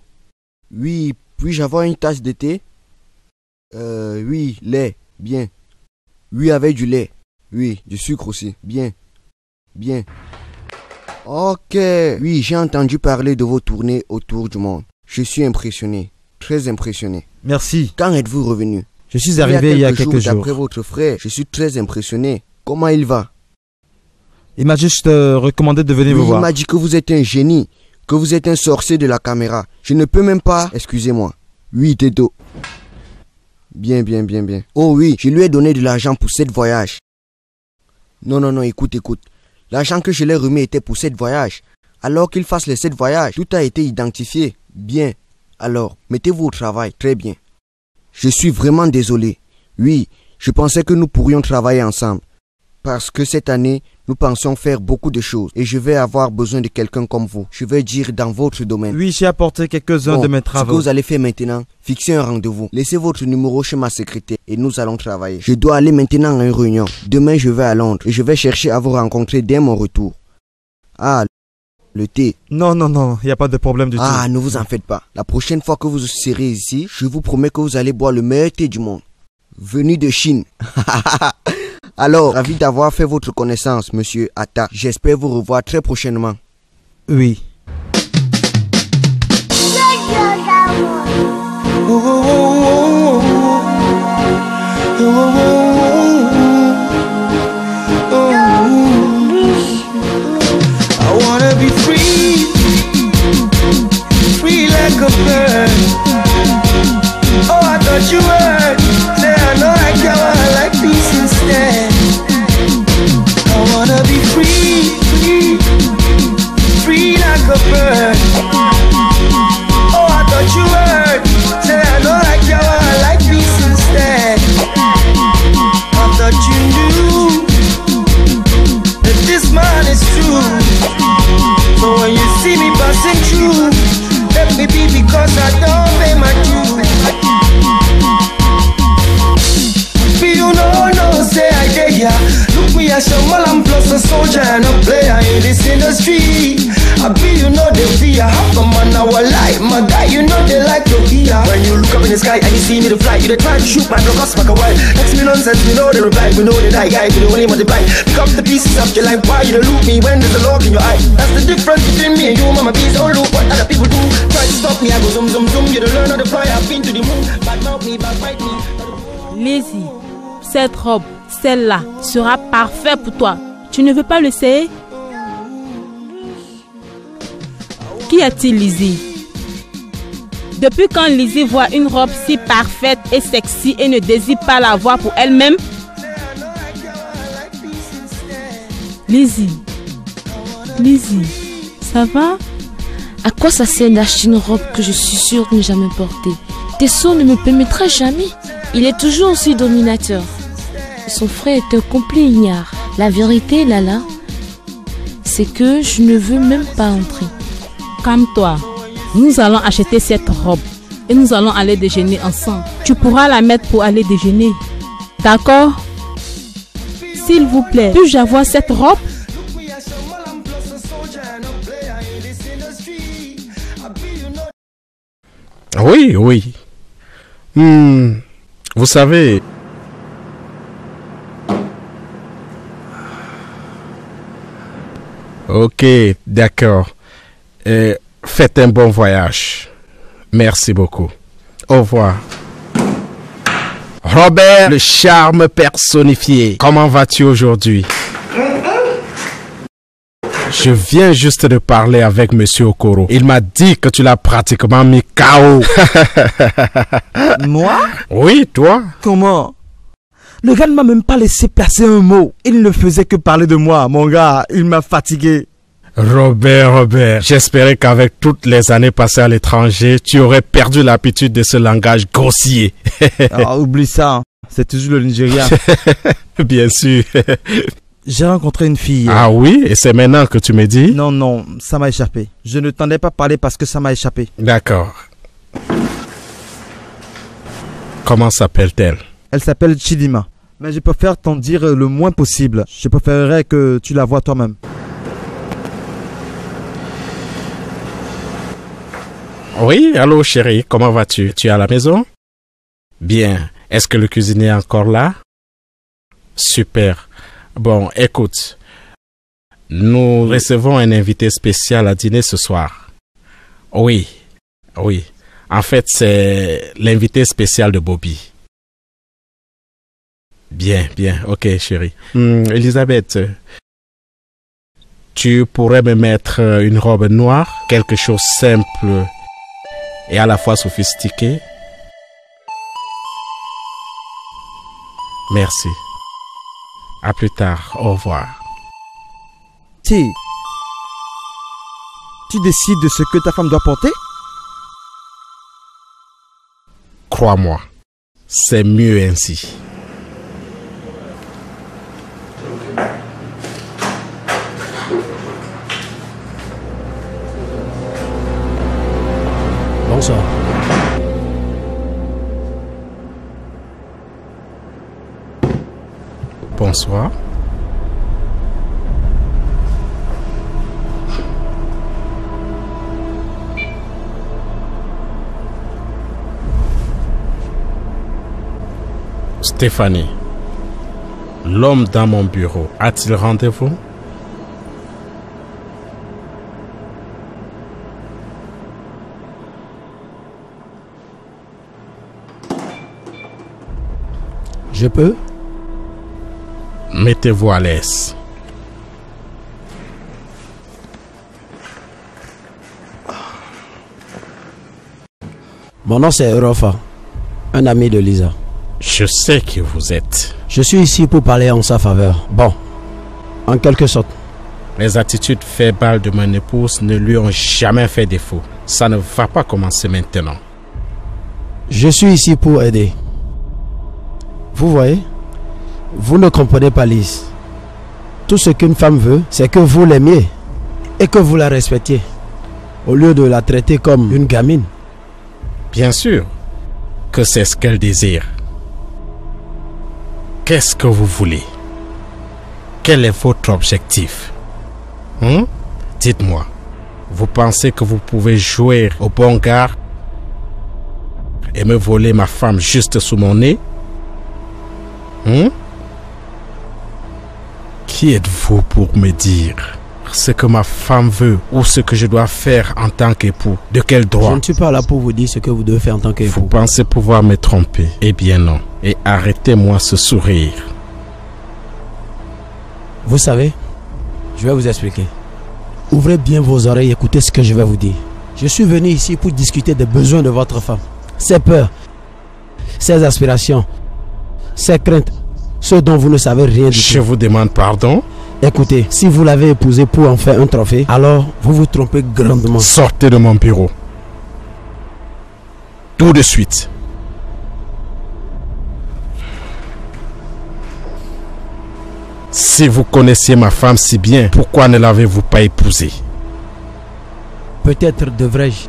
Oui, puis-je avoir une tasse de thé? Oui, lait. Bien. Oui, avec du lait. Oui, du sucre aussi. Bien. Bien. Ok. Oui, j'ai entendu parler de vos tournées autour du monde. Je suis impressionné. Très impressionné. Merci. Quand êtes-vous revenu? Je suis arrivé il y a quelques jours. D'après votre frère, je suis très impressionné. Comment il va? Il m'a juste recommandé de venir vous Il voir. m'a dit que vous êtes un génie, que vous êtes un sorcier de la caméra. Je ne peux même pas... Excusez-moi. Oui, Teto. Bien, bien, bien, bien. Oh oui, je lui ai donné de l'argent pour 7 voyages. Non, écoute. L'argent que je lui ai remis était pour 7 voyages. Alors qu'il fasse les 7 voyages, tout a été identifié. Bien. Alors, mettez-vous au travail. Très bien. Je suis vraiment désolé. Oui, je pensais que nous pourrions travailler ensemble. Parce que cette année, nous pensions faire beaucoup de choses. Et je vais avoir besoin de quelqu'un comme vous. Je vais dire dans votre domaine. Oui, j'ai apporté quelques-uns de mes Ce que travaux. vous allez faire maintenant, fixez un rendez-vous. Laissez votre numéro chez ma secrétaire et nous allons travailler. Je dois aller maintenant à une réunion. Demain, je vais à Londres et je vais chercher à vous rencontrer dès mon retour. Ah, le thé. Non, il n'y a pas de problème du tout. Ah, ne vous en faites pas. La prochaine fois que vous serez ici, je vous promets que vous allez boire le meilleur thé du monde. Venu de Chine. Alors, ravi d'avoir fait votre connaissance, monsieur Atta. J'espère vous revoir très prochainement. Oui. I wanna be free, free like a bird. Oh, I thought you were. Say I know I can, I like peace instead. I wanna be free, free like a bird. Oh, I thought you were. Say I know I can, I like peace instead. I thought you knew that this man is true. So when you see me passing through, let me be because I don't pay my dues. Be you know, no, say I did ya. Look me as a man plus a soldier and a player in this industry. I be you know they fear. Half a man our life, my guy, you know they like to hear. When you look up in the sky and you see me to fly, you they try to shoot my drug back a while. Next me nonsense, we know they reply, we know they die, guy, we the only multiply. Pick up the pieces of your life, why you don't look me when there's a lock in your eye? That's the difference between me and you, mama, please don't look what other people do. Try to stop me, I go zoom, zoom, zoom. You don't learn how to fly, I've been to the moon. Bad mouth me, bad bite me. Lizzie, cette robe, celle-là, sera parfaite pour toi. Tu ne veux pas l'essayer? Qu'y a-t-il, Lizzie? Depuis quand Lizzie voit une robe si parfaite et sexy et ne désire pas la voir pour elle-même? Lizzie, ça va? À quoi ça sert d'acheter une robe que je suis sûre de ne jamais porter? Tessot ne me permettra jamais. Il est toujours aussi dominateur. Son frère est un complet ignare. La vérité, Lala, c'est que je ne veux même pas entrer. Calme-toi. Nous allons acheter cette robe et nous allons aller déjeuner ensemble. Tu pourras la mettre pour aller déjeuner. D'accord? S'il vous plaît, puis-je avoir cette robe? Oui. Vous savez... Ok, d'accord. Faites un bon voyage. Merci beaucoup. Au revoir. Robert, le charme personnifié. Comment vas-tu aujourd'hui? Je viens juste de parler avec Monsieur Okoro. Il m'a dit que tu l'as pratiquement mis KO. Moi? Oui, toi. Comment? Le gars ne m'a même pas laissé placer un mot. Il ne faisait que parler de moi. Mon gars, il m'a fatigué. Robert, j'espérais qu'avec toutes les années passées à l'étranger, tu aurais perdu l'habitude de ce langage grossier. Ah, oublie ça, hein. C'est toujours le Nigeria. Bien sûr. J'ai rencontré une fille. Ah oui? Et c'est maintenant que tu me dis? Non, ça m'a échappé. Je ne t'en ai pas parlé parce que ça m'a échappé. D'accord. Comment s'appelle-t-elle? Elle s'appelle Chidima. Mais je préfère t'en dire le moins possible. Je préférerais que tu la vois toi-même. Oui, allô chérie, comment vas-tu? Tu es à la maison? Bien. Est-ce que le cuisinier est encore là? Super. Bon, écoute. Nous recevons un invité spécial à dîner ce soir. Oui, oui. En fait, c'est l'invité spécial de Bobby. Bien, bien. Ok, chérie. Elisabeth, tu pourrais me mettre une robe noire, quelque chose simple et à la fois sophistiqué? Merci. À plus tard. Au revoir. Tu décides de ce que ta femme doit porter? Crois-moi, c'est mieux ainsi. Bonsoir. Bonsoir. Stéphanie, l'homme dans mon bureau a-t-il rendez-vous? Je peux? Mettez-vous à l'aise. Mon nom c'est Eurofa, un ami de Lisa. Je sais qui vous êtes. Je suis ici pour parler en sa faveur. Bon, en quelque sorte. Les attitudes faibles de mon épouse ne lui ont jamais fait défaut. Ça ne va pas commencer maintenant. Je suis ici pour aider. Vous voyez, vous ne comprenez pas Lise. Tout ce qu'une femme veut, c'est que vous l'aimiez et que vous la respectiez, au lieu de la traiter comme une gamine. Bien sûr que c'est ce qu'elle désire. Qu'est-ce que vous voulez? Quel est votre objectif? Dites-moi, vous pensez que vous pouvez jouer au bon gars et me voler ma femme juste sous mon nez? Qui êtes-vous pour me dire ce que ma femme veut ou ce que je dois faire en tant qu'époux? De quel droit? Je ne suis pas là pour vous dire ce que vous devez faire en tant qu'époux. Vous pensez pouvoir me tromper? Eh bien non. Et arrêtez-moi ce sourire. Vous savez, je vais vous expliquer. Ouvrez bien vos oreilles et écoutez ce que je vais vous dire. Je suis venu ici pour discuter des besoins de votre femme. Ses peurs, ses aspirations, ses craintes, ce dont vous ne savez rien du tout. Je vous demande pardon? Écoutez, si vous l'avez épousé pour en faire un trophée, alors vous vous trompez grandement. Sortez de mon bureau. Tout de suite. Si vous connaissiez ma femme si bien, pourquoi ne l'avez-vous pas épousée? Peut-être devrais-je.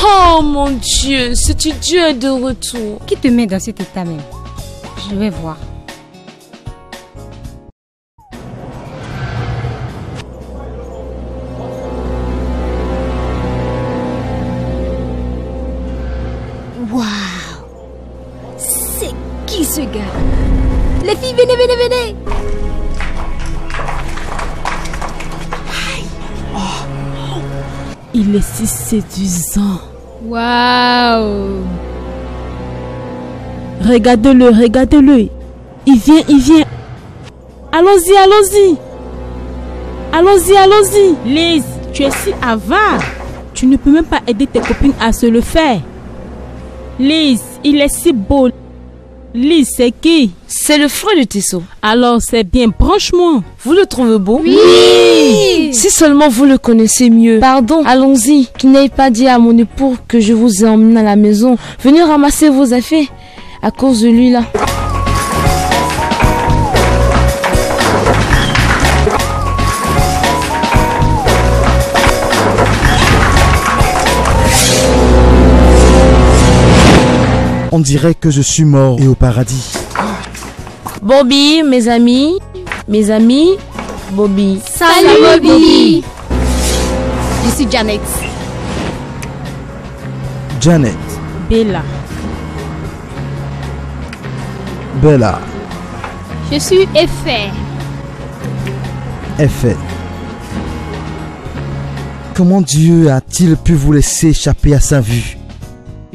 Oh mon Dieu, cet idiot est de retour. Qui te met dans cet état même? Je vais voir. qui ce gars? Les filles, venez, venez, venez. Il est si séduisant. Waouh. Regardez-le, regardez-le. Il vient, il vient. Allons-y, allons-y. Allons-y, allons-y. Lise, tu es si avare. Tu ne peux même pas aider tes copines à se le faire. Lise, il est si beau. Lise, c'est qui? C'est le frère de Tissot. Alors, c'est bien, branche-moi. Vous le trouvez beau? Oui. Si seulement vous le connaissez mieux. Pardon, allons-y. Qu'il n'aille pas dit à mon époux que je vous ai emmené à la maison. Venez ramasser vos affaires. À cause de lui là. On dirait que je suis mort et au paradis. Bobby, mes amis, Bobby. Salut, Bobby. Je suis Janet. Janet. Bella. Bella. Je suis Effet. Effet. Comment Dieu a-t-il pu vous laisser échapper à sa vue?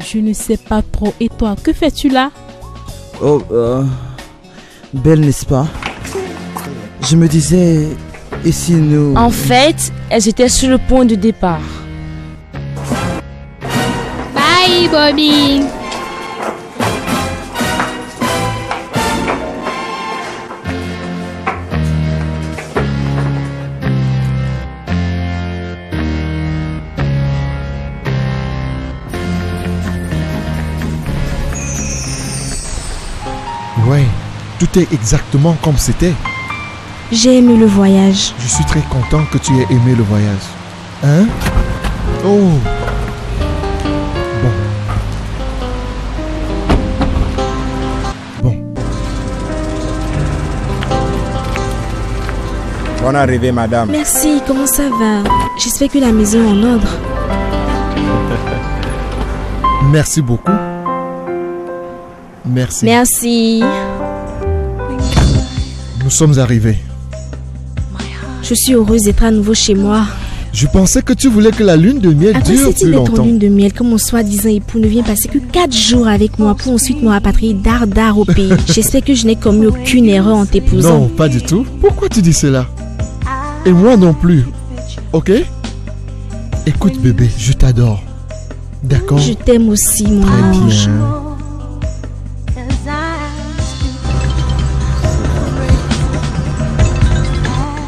Je ne sais pas trop. Et toi, que fais-tu là? Oh, belle, n'est-ce pas? Je me disais, et si nous... En fait, elles étaient sur le point de départ. Bye, Bobby. Ouais, tout est exactement comme c'était. J'ai aimé le voyage. Je suis très content que tu aies aimé le voyage. Hein? Oh! Bonne arrivée, madame. Merci, comment ça va? J'espère que la maison est en ordre. Merci beaucoup. Merci. Merci. Nous sommes arrivés. Je suis heureuse d'être à nouveau chez moi. Je pensais que tu voulais que la lune de miel dure plus d'être en longtemps. lune de miel, comme mon soi-disant époux ne vient passer que 4 jours avec moi pour ensuite me rapatrier d'art au pays. J'espère que je n'ai commis aucune erreur en t'épousant. Non, pas du tout. Pourquoi tu dis cela? Et moi non plus. Ok? Écoute bébé, je t'adore. D'accord? Je t'aime aussi, mon Très ange. bien.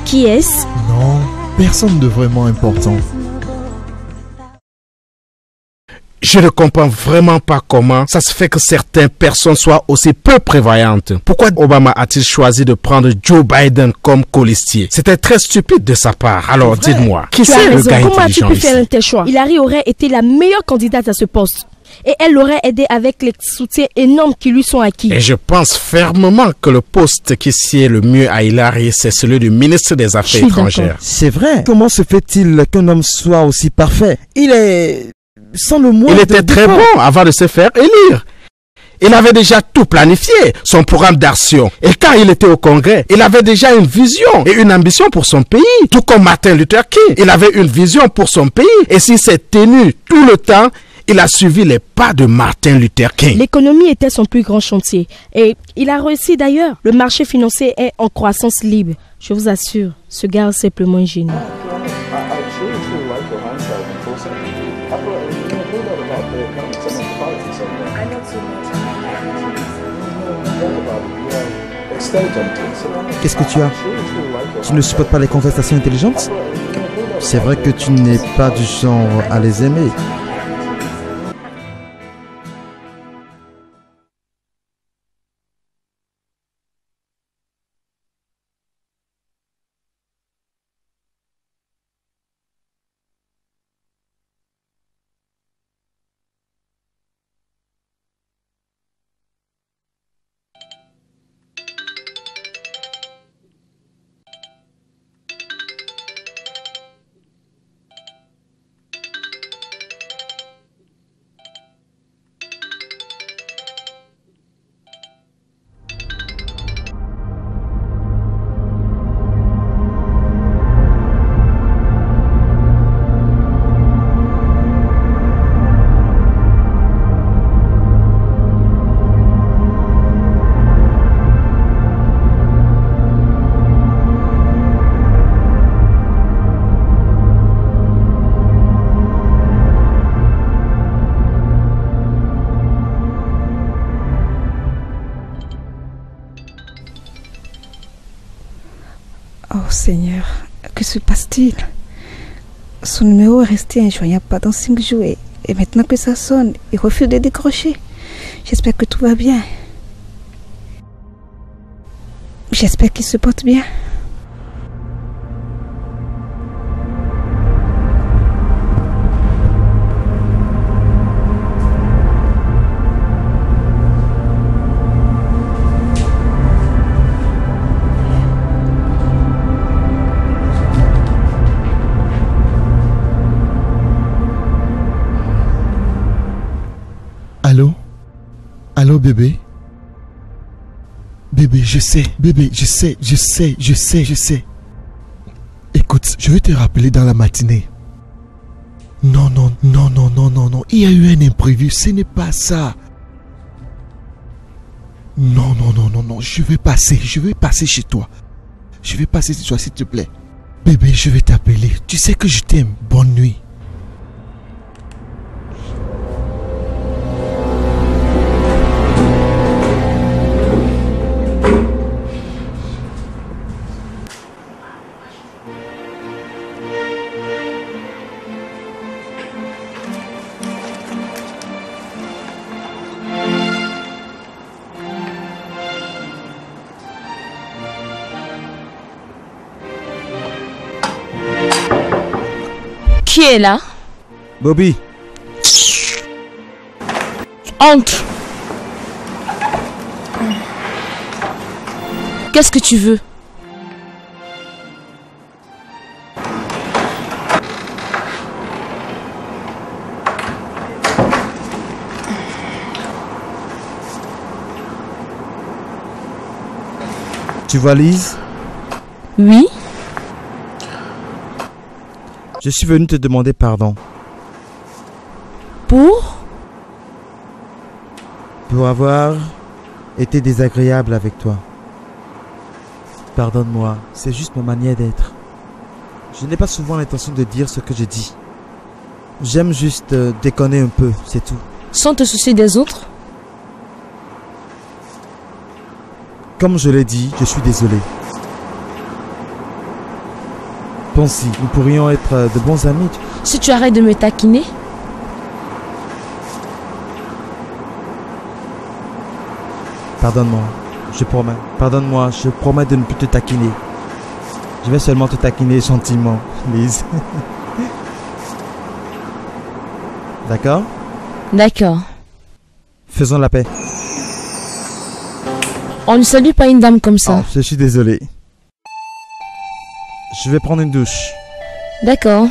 Qui est-ce? Non, personne de vraiment important. Je ne comprends vraiment pas comment ça se fait que certaines personnes soient aussi peu prévoyantes. Pourquoi Obama a-t-il choisi de prendre Joe Biden comme colistier? C'était très stupide de sa part. Alors dites-moi, qui c'est le gars Comment as-tu intelligent pu ici? faire un tel choix? Hillary aurait été la meilleure candidate à ce poste. Et elle l'aurait aidé avec les soutiens énormes qui lui sont acquis. Et je pense fermement que le poste qui sied le mieux à Hillary, c'est celui du ministre des Affaires étrangères. C'est vrai. Comment se fait-il qu'un homme soit aussi parfait? Il est... sans le moindre Il était très défaut. bon avant de se faire élire. Il avait déjà tout planifié, son programme d'action. Et quand il était au Congrès, il avait déjà une vision et une ambition pour son pays. Tout comme Martin Luther King, il avait une vision pour son pays. Et s'il s'est tenu tout le temps, il a suivi les pas de Martin Luther King. L'économie était son plus grand chantier. Et il a réussi d'ailleurs. Le marché financier est en croissance libre. Je vous assure, ce gars est simplement un génie. Qu'est-ce que tu as? Tu ne supportes pas les conversations intelligentes? C'est vrai que tu n'es pas du genre à les aimer. Seigneur, que se passe-t-il? Son numéro est resté injoignable pendant 5 jours et maintenant que ça sonne, il refuse de décrocher. J'espère que tout va bien. J'espère qu'il se porte bien. Allô? Allô, bébé? Bébé, je sais. Bébé, je sais. Écoute, je vais te rappeler dans la matinée. Non. Il y a eu un imprévu, ce n'est pas ça. Non. Je vais passer chez toi. S'il te plaît. Bébé, je vais t'appeler. Tu sais que je t'aime. Bonne nuit. Qui est là? Bobby. Entre. Qu'est-ce que tu veux? Tu vois Lise? Oui. Je suis venu te demander pardon. Pour avoir été désagréable avec toi. Pardonne-moi, c'est juste ma manière d'être. Je n'ai pas souvent l'intention de dire ce que je dis. J'aime juste déconner un peu, c'est tout. Sans te soucier des autres? Comme je l'ai dit, je suis désolé. Pense-y, nous pourrions être de bons amis. Si tu arrêtes de me taquiner. Pardonne-moi, je promets. Pardonne-moi, je promets de ne plus te taquiner. Je vais seulement te taquiner gentiment, Lise. D'accord? D'accord. Faisons la paix. On ne salue pas une dame comme ça. Oh, je suis désolé. Je vais prendre une douche. D'accord.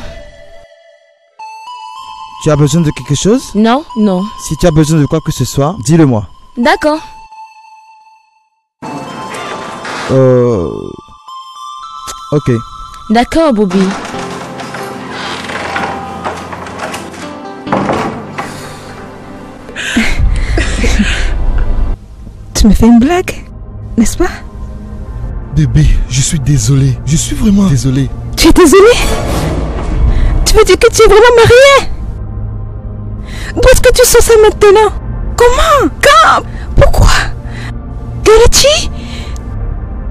Tu as besoin de quelque chose? Non. Si tu as besoin de quoi que ce soit, dis-le-moi. D'accord. Ok. D'accord, Bobby. Tu me fais une blague, n'est-ce pas? Bébé, je suis désolé. Je suis vraiment désolé. Tu es désolé? Tu veux dire que tu es vraiment marié? D'où est-ce que tu sais ça maintenant? Comment? Quand? Pourquoi? Kelechi?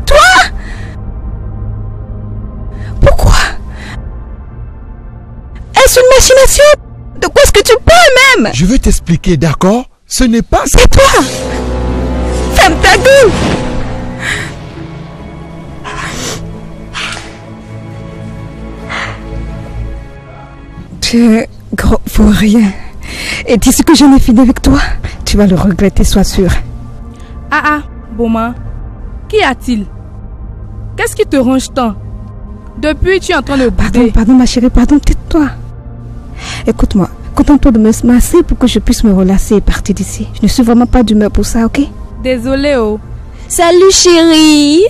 Toi? Pourquoi? Est-ce une machination? De quoi est-ce que tu parles même? Je vais t'expliquer, d'accord? Ce n'est pas ça. C'est toi! Ferme ta gueule! Tu es gros pour rien. Et d'ici que j'en ai fini avec toi, tu vas le regretter, sois sûr. Ah, Boma, qu'y a-t-il? Qu'est-ce qui te ronge tant? Depuis, tu es en train de bouder. Pardon ma chérie, pardon, tais-toi. Écoute-moi, contente-toi de me masser pour que je puisse me relâcher et partir d'ici. Je ne suis vraiment pas d'humeur pour ça, ok? Désolée, oh. Salut chérie.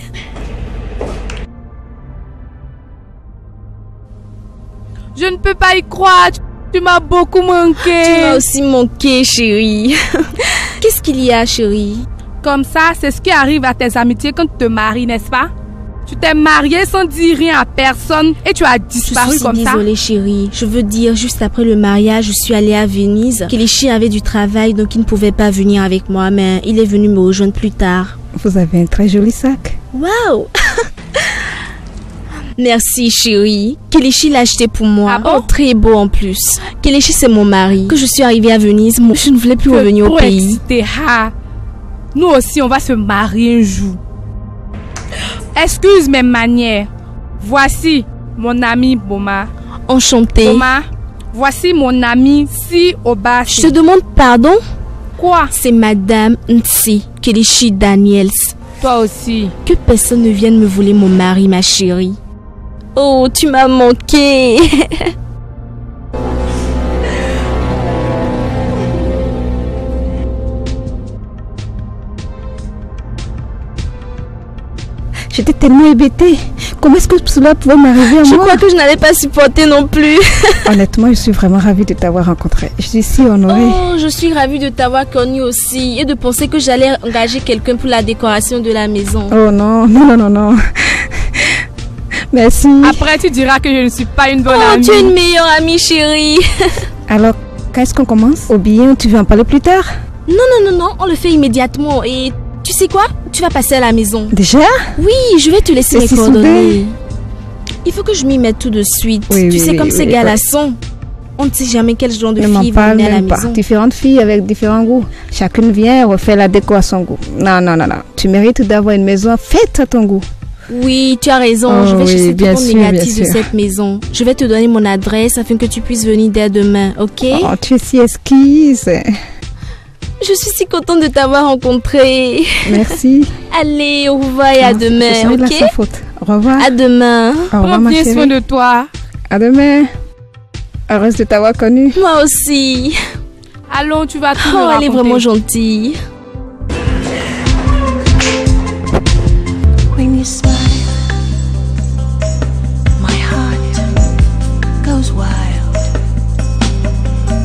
Je ne peux pas y croire. Tu m'as beaucoup manqué. Tu m'as aussi manqué, chérie. Qu'est-ce qu'il y a, chérie? Comme ça, c'est ce qui arrive à tes amitiés quand tu te maries, n'est-ce pas? Tu t'es mariée sans dire rien à personne et tu as disparu comme ça. Désolée, chérie. Je veux dire, juste après le mariage, je suis allée à Venise. Kelechi avait du travail, donc il ne pouvait pas venir avec moi, mais il est venu me rejoindre plus tard. Vous avez un très joli sac. Waouh! Merci chérie. Kelechi l'a acheté pour moi. Ah bon? Oh, très beau en plus. Kelechi c'est mon mari. Que je suis arrivée à Venise, moi, je ne voulais plus revenir au pays. Nous aussi on va se marier un jour. Excuse mes manières. Voici mon ami Boma. Enchantée. Boma, voici mon ami Si Obasi. Je te demande pardon? Quoi? C'est Madame Ntsi Kelechi Daniels. Toi aussi. Que personne ne vienne me voler mon mari, ma chérie. Oh, tu m'as manqué. J'étais tellement hébétée. Comment est-ce que cela pouvait m'arriver à moi? Je crois que je n'allais pas supporter non plus. Honnêtement, je suis vraiment ravie de t'avoir rencontré. Je suis si honorée. Oh, je suis ravie de t'avoir connue aussi et de penser que j'allais engager quelqu'un pour la décoration de la maison. Oh non, non. Merci. Après, tu diras que je ne suis pas une bonne amie. Tu es une meilleure amie, chérie. Alors, quand est-ce qu'on commence? Ou bien tu veux en parler plus tard? Non, on le fait immédiatement. Et tu sais quoi? Tu vas passer à la maison. Déjà? Oui, je vais te laisser les si coordonnées. Il faut que je m'y mette tout de suite. Oui, tu sais, comme ces gars-là oui. sont. On ne sait jamais quel genre de Ne m'en filles vont parle venir à la même pas. maison. Différentes filles avec différents goûts. Chacune vient refaire la déco à son goût. Non. Tu mérites d'avoir une maison faite à ton goût. Oui, tu as raison. Oh, je vais chercher tout bien ton sûr, négatif bien de sûr. cette maison. Je vais te donner mon adresse afin que tu puisses venir dès demain, ok? Oh, tu es si esquisse. Je suis si contente de t'avoir rencontré. Merci. Allez, au revoir et à demain, Ce serait de la ok? sans faute. Au revoir. À demain. Au revoir, ma Bien chérie. soin de toi. À demain. Heureuse de t'avoir connue. Moi aussi. Allons, tu vas tout me Oh, elle est raconter. vraiment gentille. When you smile, my heart goes wild.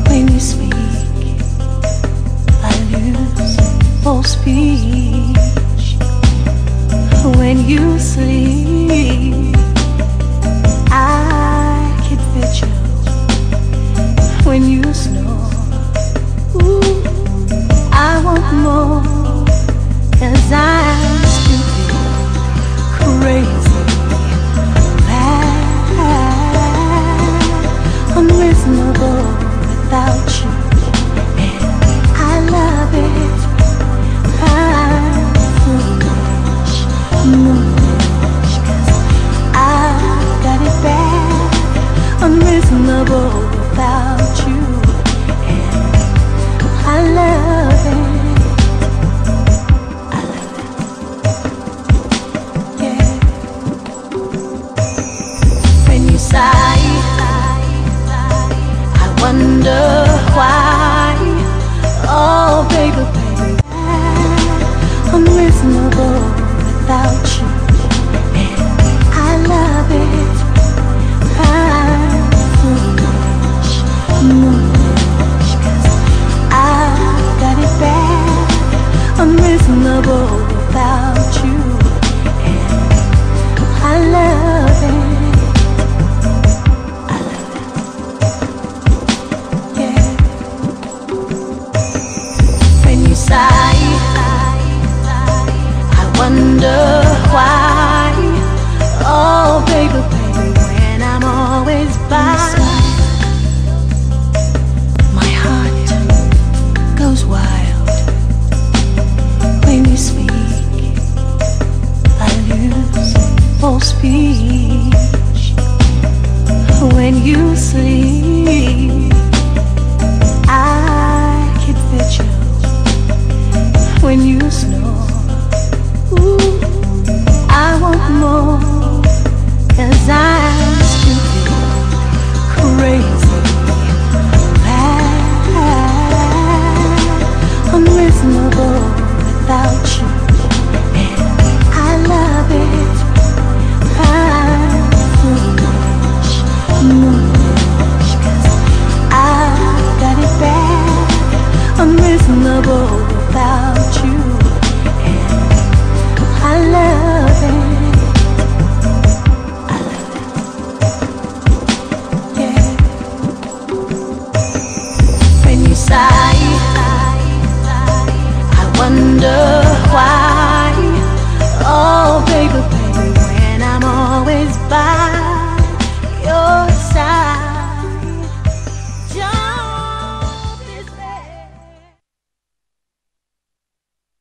When you speak, I lose all speech. When you sleep, I can picture. When you snore, ooh, I want more. 'Cause I'm stupid, crazy, bad, unreasonable without you, and I love it. I'm foolish, 'cause I got it bad, unreasonable without you, and I love it. Sigh, I wonder why. Oh, baby, unreasonable without you, and I love it. I'm foolish, 'cause I got it bad, unreasonable without you, and I love it. I wonder why. Oh, baby, when I'm always by, my heart goes wild. When you speak, I lose all speech. When you sleep, I can picture. When you snore, ooh, I want more. 'Cause I'm stupid, crazy, bad, unreasonable without you, and I love it. I'm foolish, 'cause I got it bad, unreasonable without you, and I love it. Yeah. When you sigh, I wonder